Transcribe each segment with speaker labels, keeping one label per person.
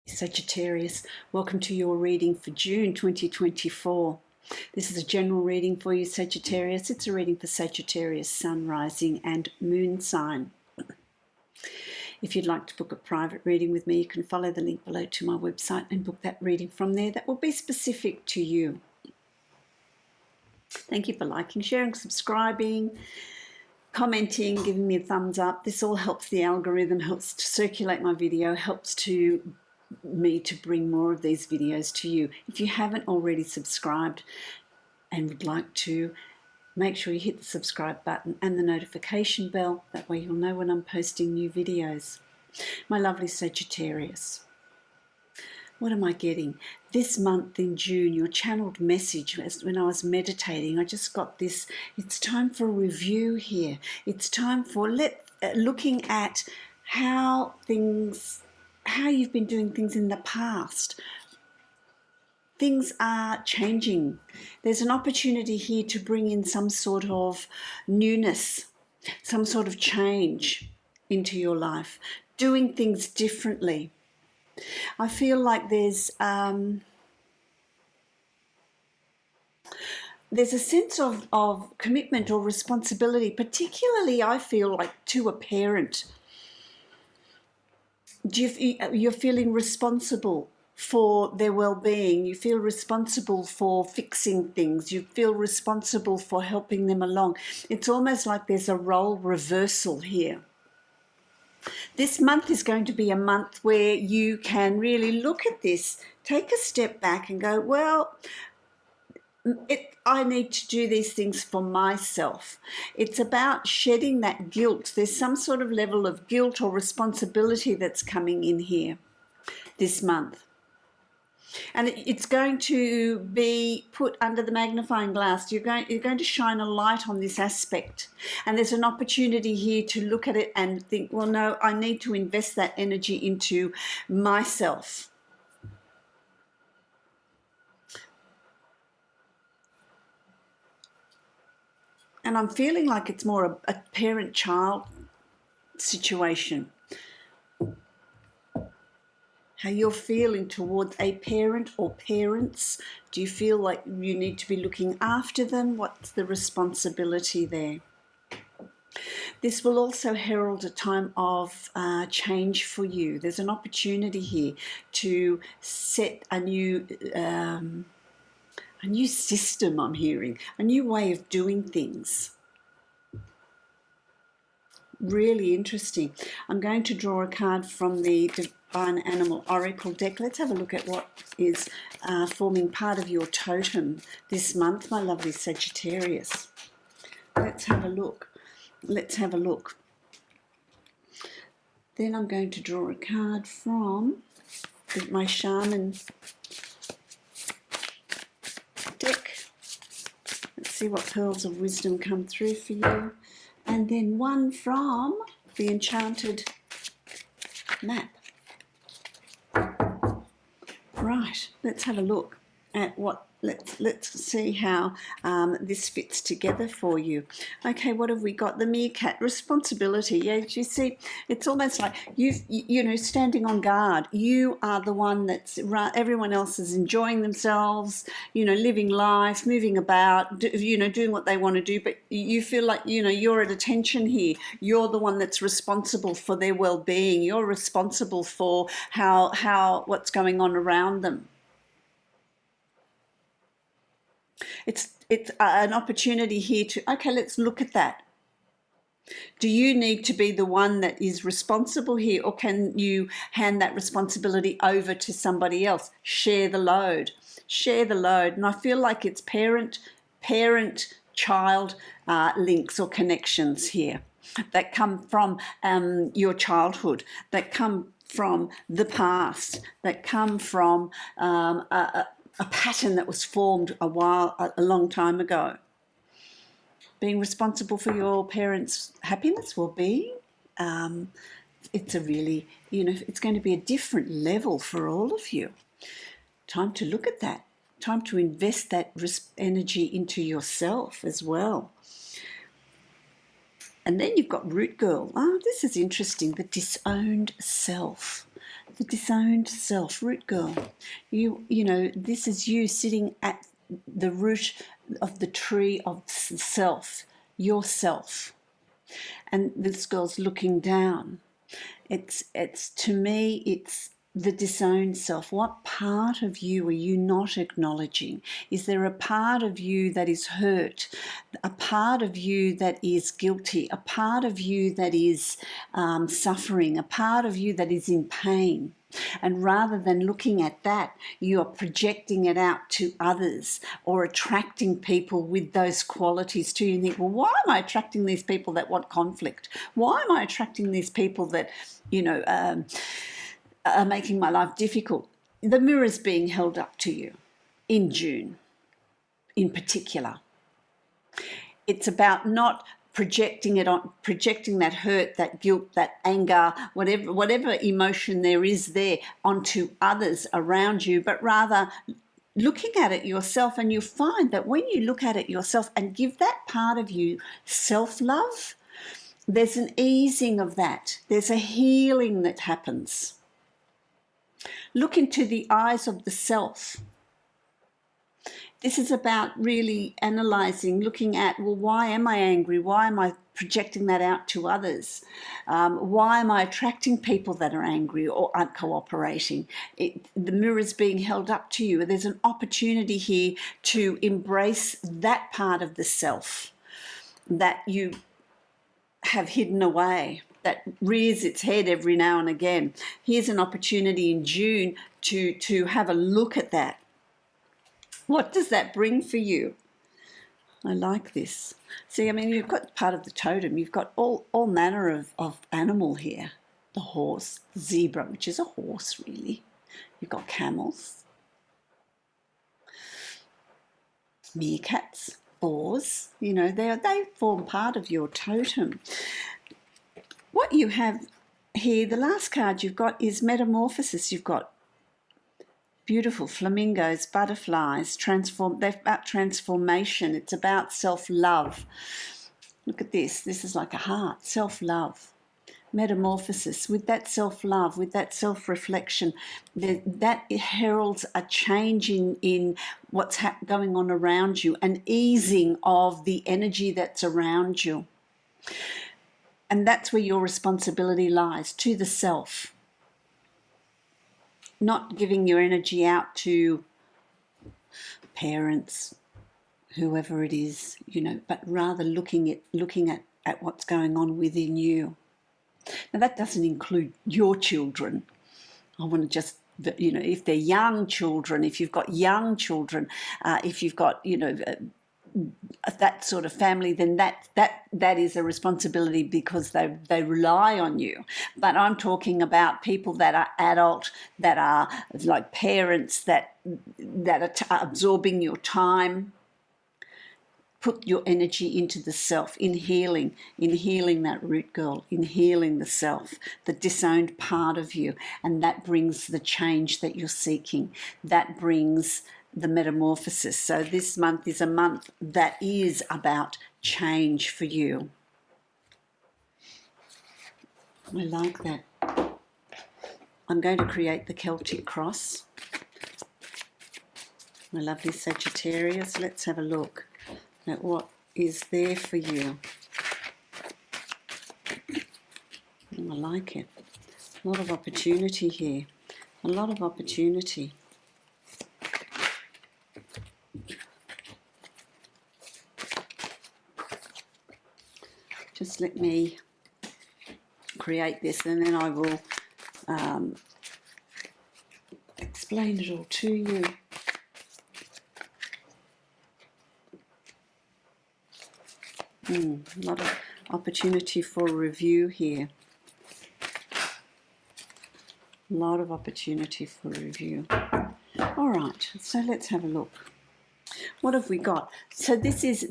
Speaker 1: Sagittarius, welcome to your reading for June 2024. This is a general reading for you, Sagittarius. It's a reading for Sagittarius, Sun, Rising and Moon sign. If you'd like to book a private reading with me, you can follow the link below to my website and book that reading from there. That will be specific to you. Thank you for liking, sharing, subscribing, commenting, giving me a thumbs up. This all helps the algorithm, helps to circulate my video, helps to me to bring more of these videos to you. If you haven't already subscribed and would like to, make sure you hit the subscribe button and the notification bell. That way you'll know when I'm posting new videos. My lovely Sagittarius, what am I getting? This month in June, your channeled message, when I was meditating, I just got this, it's time for a review here. It's time for looking at how you've been doing things in the past. Things are changing. There's an opportunity here to bring in some sort of newness, some sort of change into your life, doing things differently. I feel like there's a sense of commitment or responsibility, particularly I feel like to a parent. You're feeling responsible for their well-being. You feel responsible for fixing things. You feel responsible for helping them along. It's almost like there's a role reversal here. This month is going to be a month where you can really look at this, take a step back and go, well, I need to do these things for myself. It's about shedding that guilt. There's some sort of level of guilt or responsibility that's coming in here this month. And it's going to be put under the magnifying glass. You're going to shine a light on this aspect. And there's an opportunity here to look at it and think, well, no, I need to invest that energy into myself. And I'm feeling like it's more a parent-child situation. How you're feeling towards a parent or parents. Do you feel like you need to be looking after them? What's the responsibility there? This will also herald a time of change for you. There's an opportunity here to set a new system, I'm hearing, a new way of doing things. Really interesting. I'm going to draw a card from the Divine Animal Oracle deck. Let's have a look at what is forming part of your totem this month, my lovely Sagittarius. Let's have a look. Let's have a look. Then I'm going to draw a card from my Shaman deck. Let's see what pearls of wisdom come through for you. And then one from the Enchanted map. Right, let's have a look at what, let's see how this fits together for you. Okay, what have we got? The meerkat, responsibility. Yeah, you see, it's almost like you know, standing on guard. You are the one that's, everyone else is enjoying themselves, you know, living life, moving about, you know, doing what they want to do, but you feel like, you know, you're at attention here. You're the one that's responsible for their well-being. You're responsible for what's going on around them. It's an opportunity here to, okay, let's look at that. Do you need to be the one that is responsible here, or can you hand that responsibility over to somebody else? Share the load. Share the load. And I feel like it's parent-child links or connections here that come from your childhood, that come from the past, that come from a pattern that was formed a long time ago. Being responsible for your parents' happiness, well-being, it's a really, you know, it's going to be a different level for all of you. Time to look at that. Time to invest that energy into yourself as well. And then you've got Root Girl. Oh, this is interesting. The disowned self. The disowned self, root girl. You know, this is you sitting at the root of the tree of self, yourself. And this girl's looking down. It's to me, it's the disowned self. What part of you are you not acknowledging? Is there a part of you that is hurt, a part of you that is guilty, a part of you that is suffering, a part of you that is in pain? And rather than looking at that, you are projecting it out to others or attracting people with those qualities to you. And think, well, why am I attracting these people that want conflict? Why am I attracting these people that, you know, are making my life difficult? The mirror's being held up to you in June, in particular. It's about not projecting it on, projecting that hurt, that guilt, that anger, whatever emotion there is there onto others around you, but rather looking at it yourself. And you find that when you look at it yourself and give that part of you self-love, there's an easing of that. There's a healing that happens. Look into the eyes of the self. This is about really analysing, looking at, well, why am I angry? Why am I projecting that out to others? Why am I attracting people that are angry or aren't cooperating? The mirror's being held up to you. There's an opportunity here to embrace that part of the self that you have hidden away, that rears its head every now and again. Here's an opportunity in June to have a look at that. What does that bring for you? I like this. See, I mean, you've got part of the totem. You've got all manner of animal here. The horse, the zebra, which is a horse, really. You've got camels, meerkats, boars. You know, they form part of your totem. What you have here, the last card you've got is Metamorphosis. You've got beautiful flamingos, butterflies, they're about transformation. It's about self-love. Look at this. This is like a heart, self-love. Metamorphosis, with that self-love, with that self-reflection, that heralds a change in what's going on around you, an easing of the energy that's around you. And that's where your responsibility lies, to the self. Not giving your energy out to parents, whoever it is, you know, but rather looking at what's going on within you. Now, that doesn't include your children. I want to just, you know, if they're young children, if you've got young children, if you've got, you know, that sort of family, then that is a responsibility because they rely on you. But I'm talking about people that are adult, that are like parents, that are absorbing your time. Put your energy into the self, in healing that root girl, in healing the self, the disowned part of you, and that brings the change that you're seeking. That brings the metamorphosis. So this month is a month that is about change for you. I like that. I'm going to create the Celtic cross. My lovely Sagittarius. Let's have a look at what is there for you. I like it. A lot of opportunity here. A lot of opportunity. Just let me create this and then I will explain it all to you. A lot of opportunity for review here. A lot of opportunity for review. All right, so let's have a look. What have we got? So this is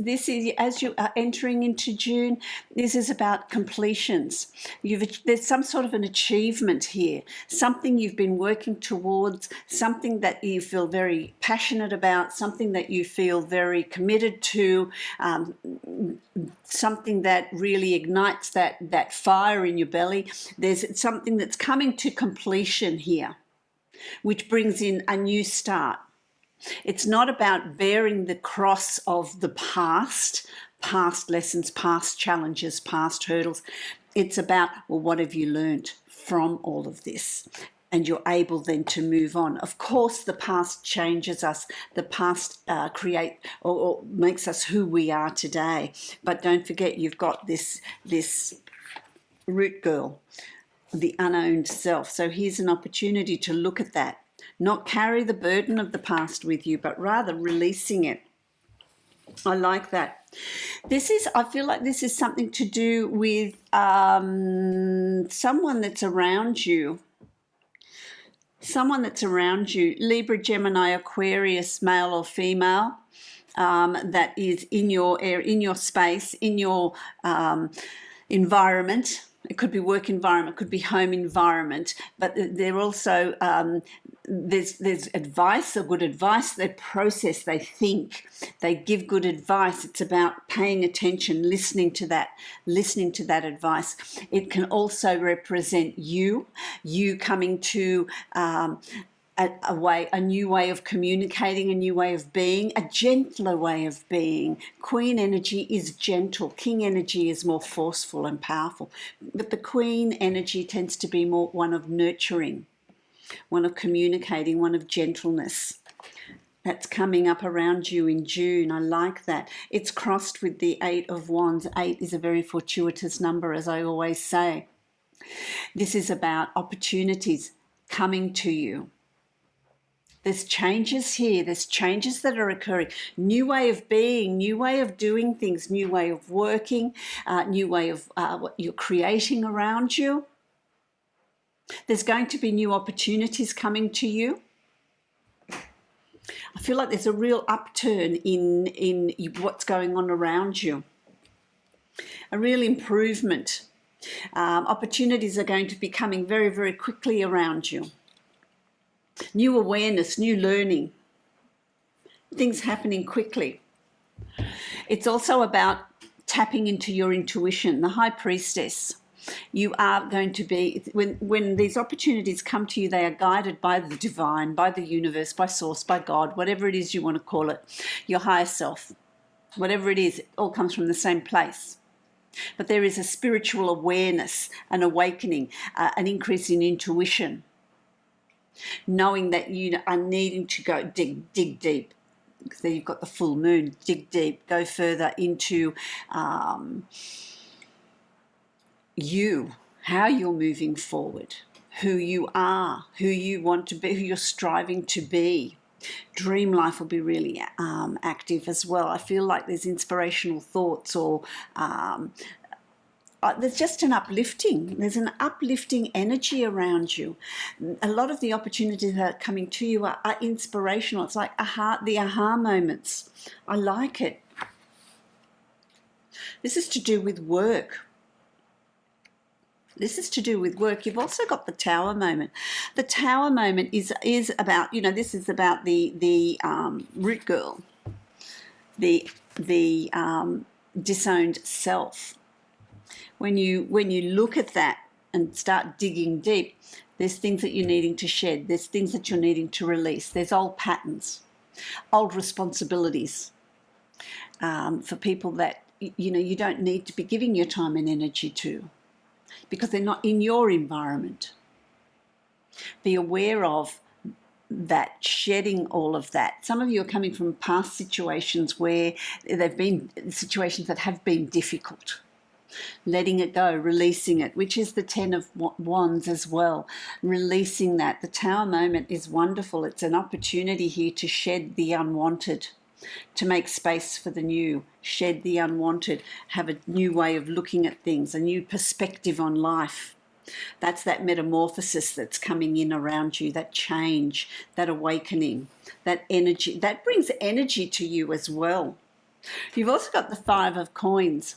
Speaker 1: as you are entering into June, this is about completions. There's some sort of an achievement here, something you've been working towards, something that you feel very passionate about, something that you feel very committed to, something that really ignites that fire in your belly. There's something that's coming to completion here, which brings in a new start. It's not about bearing the cross of the past lessons, past challenges, past hurdles. It's about, well, what have you learned from all of this? And you're able then to move on. Of course, the past changes us. The past create or makes us who we are today. But don't forget, you've got this root girl, the unowned self. So here's an opportunity to look at that. Not carry the burden of the past with you, but rather releasing it. I like that. I feel like this is something to do with someone that's around you. Someone that's around you, Libra, Gemini, Aquarius, male or female, that is in your space, in your environment. It could be work environment, could be home environment, but they're also there's advice, or good advice. They process, they think, they give good advice. It's about paying attention, listening to that advice. It can also represent you coming to a new way of communicating, a new way of being, a gentler way of being. Queen energy is gentle. King energy is more forceful and powerful. But the Queen energy tends to be more one of nurturing, one of communicating, one of gentleness. That's coming up around you in June. I like that. It's crossed with the 8 of Wands. 8 is a very fortuitous number, as I always say. This is about opportunities coming to you. There's changes here. There's changes that are occurring. New way of being, new way of doing things, new way of working, new way of what you're creating around you. There's going to be new opportunities coming to you. I feel like there's a real upturn in what's going on around you. A real improvement. Opportunities are going to be coming very, very quickly around you. New awareness, new learning, things happening quickly. It's also about tapping into your intuition, the High Priestess. You are going to be, when these opportunities come to you, they are guided by the divine, by the universe, by source, by God, whatever it is you want to call it, your higher self, whatever it is, it all comes from the same place. But there is a spiritual awareness, an awakening, an increase in intuition, knowing that you are needing to go dig deep. So you've got the full moon, dig deep, go further into you, how you're moving forward, who you are, who you want to be, who you're striving to be. Dream life will be really active as well. I feel like there's inspirational thoughts, or there's just an uplifting. There's an uplifting energy around you. A lot of the opportunities that are coming to you are inspirational. It's like the aha moments. I like it. This is to do with work. This is to do with work. You've also got the Tower moment. The Tower moment is about, this is about the root girl, the disowned self. When you look at that and start digging deep, there's things that you're needing to shed. There's things that you're needing to release. There's old patterns, old responsibilities for people that, you don't need to be giving your time and energy to, because they're not in your environment. Be aware of that, shedding all of that. Some of you are coming from past situations where they've been situations that have been difficult. Letting it go, releasing it, which is the 10 of Wands as well. Releasing that. The Tower moment is wonderful. It's an opportunity here to shed the unwanted, to make space for the new, shed the unwanted, have a new way of looking at things, a new perspective on life. That's that metamorphosis that's coming in around you, that change, that awakening, that energy. That brings energy to you as well. You've also got the 5 of coins.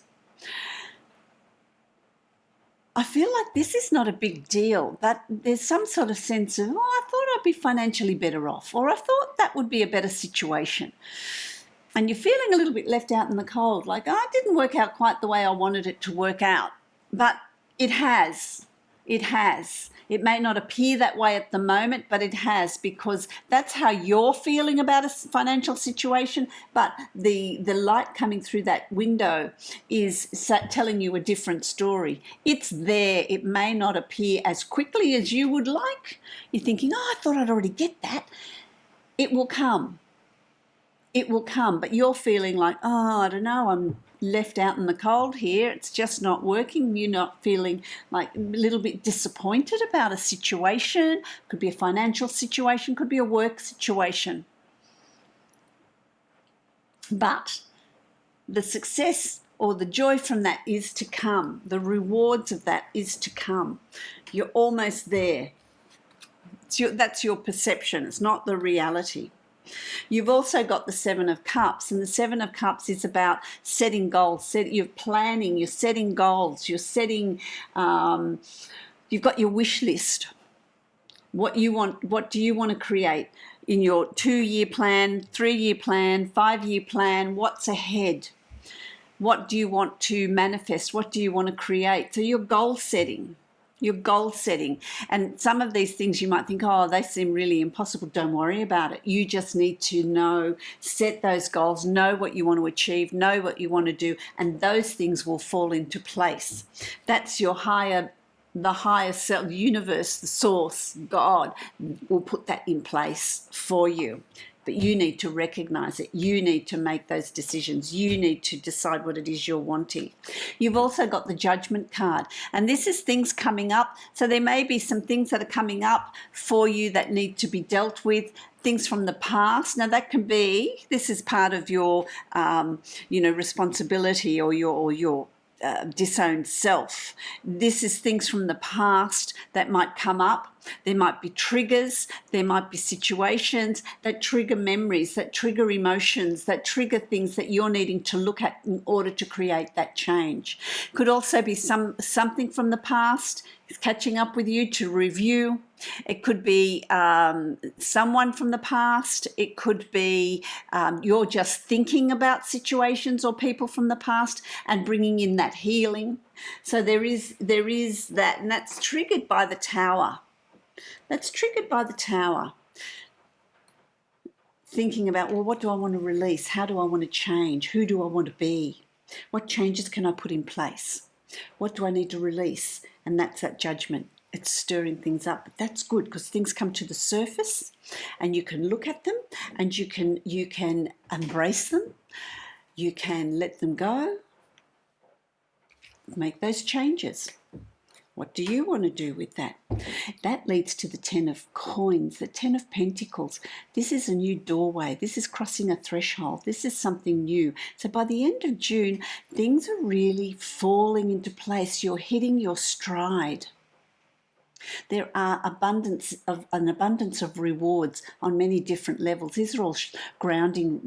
Speaker 1: I feel like this is not a big deal, that there's some sort of sense of, oh, I thought I'd be financially better off, or I thought that would be a better situation. And you're feeling a little bit left out in the cold, like, oh, it didn't work out quite the way I wanted it to work out. But it has. It has. It may not appear that way at the moment, but it has, because that's how you're feeling about a financial situation. But the light coming through that window is telling you a different story. It's there. It may not appear as quickly as you would like. You're thinking, oh, I thought I'd already get that. It will come. It will come, but you're feeling like, oh, I don't know, I'm left out in the cold here. It's just not working. You're not feeling like a little bit disappointed about a situation. Could be a financial situation, could be a work situation. But the success or the joy from that is to come. The rewards of that is to come. You're almost there. That's your perception. It's not the reality. You've also got the 7 of Cups, and the 7 of Cups is about setting goals. You're planning, you're setting goals, you're setting, you've got your wish list. What do you want to create in your 2-year plan, 3-year plan, 5-year plan? What's ahead? What do you want to manifest? What do you want to create? So you're goal setting. Your goal setting. And some of these things you might think, oh, they seem really impossible. Don't worry about it. You just need to know, set those goals, know what you want to achieve, know what you want to do, and those things will fall into place. That's your the higher self, the universe, the source, God will put that in place for you. But you need to recognize it. You need to make those decisions. You need to decide what it is you're wanting. You've also got the Judgment card. And this is things coming up. So there may be some things that are coming up for you that need to be dealt with, things from the past. Now that can be, this is part of your, responsibility or your disowned self. This is things from the past that might come up. There might be triggers, there might be situations that trigger memories, that trigger emotions, that trigger things that you're needing to look at in order to create that change. Could also be something from the past is catching up with you to review. It could be someone from the past. It could be you're just thinking about situations or people from the past and bringing in that healing. So there is that, and that's triggered by the Tower. That's triggered by the Tower. Thinking about, well, what do I want to release? How do I want to change? Who do I want to be? What changes can I put in place? What do I need to release? And that's that Judgment. It's stirring things up. But that's good, because things come to the surface and you can look at them and you can embrace them. You can let them go. Make those changes. What do you want to do with that? That leads to the 10 of coins, the 10 of pentacles. This is a new doorway. This is crossing a threshold. This is something new. So by the end of June, things are really falling into place. You're hitting your stride. There are an abundance of rewards on many different levels. These are all grounding,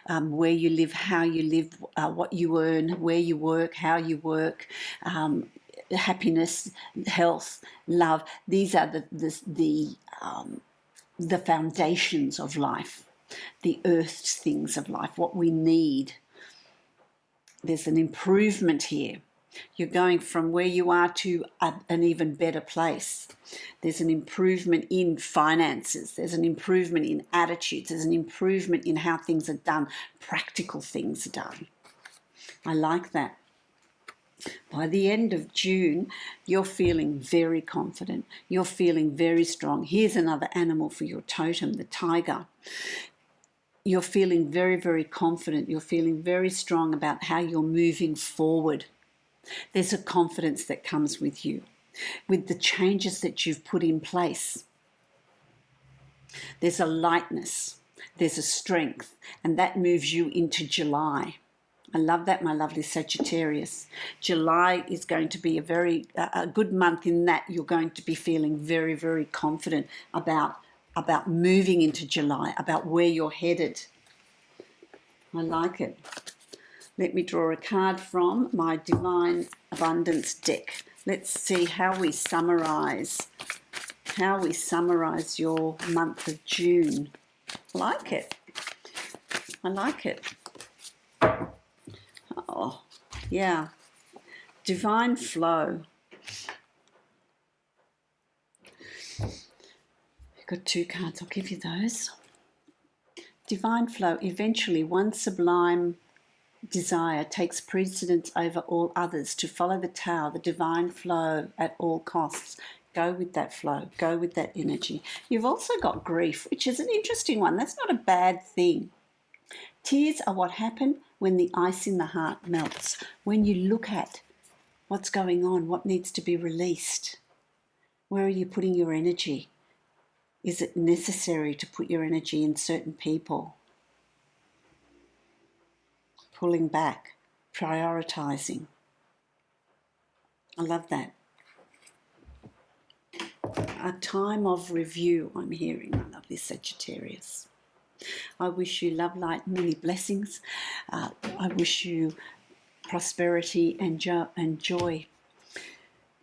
Speaker 1: where you live, how you live, what you earn, where you work, how you work, happiness, health, love. These are the foundations of life, the earth's things of life, what we need. There's an improvement here. You're going from where you are to an even better place. There's an improvement in finances. There's an improvement in attitudes. There's an improvement in how things are done. Practical things are done. I like that. By the end of June, you're feeling very confident. You're feeling very strong. Here's another animal for your totem, the tiger. You're feeling very, very confident. You're feeling very strong about how you're moving forward. There's a confidence that comes with you, with the changes that you've put in place. There's a lightness. There's a strength, and that moves you into July. I love that, my lovely Sagittarius. July is going to be a good month in that you're going to be feeling very, very confident about moving into July, about where you're headed. I like it. Let me draw a card from my Divine Abundance deck. Let's see how we summarize your month of June. I like it. I like it. Oh, yeah. Divine flow. I've got 2 cards. I'll give you those. Divine flow. Eventually, one sublime desire takes precedence over all others. To follow the Tao, the divine flow at all costs. Go with that flow. Go with that energy. You've also got grief, which is an interesting one. That's not a bad thing. Tears are what happen when the ice in the heart melts. When you look at what's going on, what needs to be released. Where are you putting your energy? Is it necessary to put your energy in certain people? Pulling back, prioritizing. I love that. A time of review, I'm hearing, my lovely Sagittarius. I wish you love, light, and many blessings. I wish you prosperity and joy.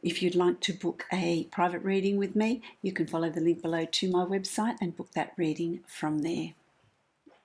Speaker 1: If you'd like to book a private reading with me, you can follow the link below to my website and book that reading from there.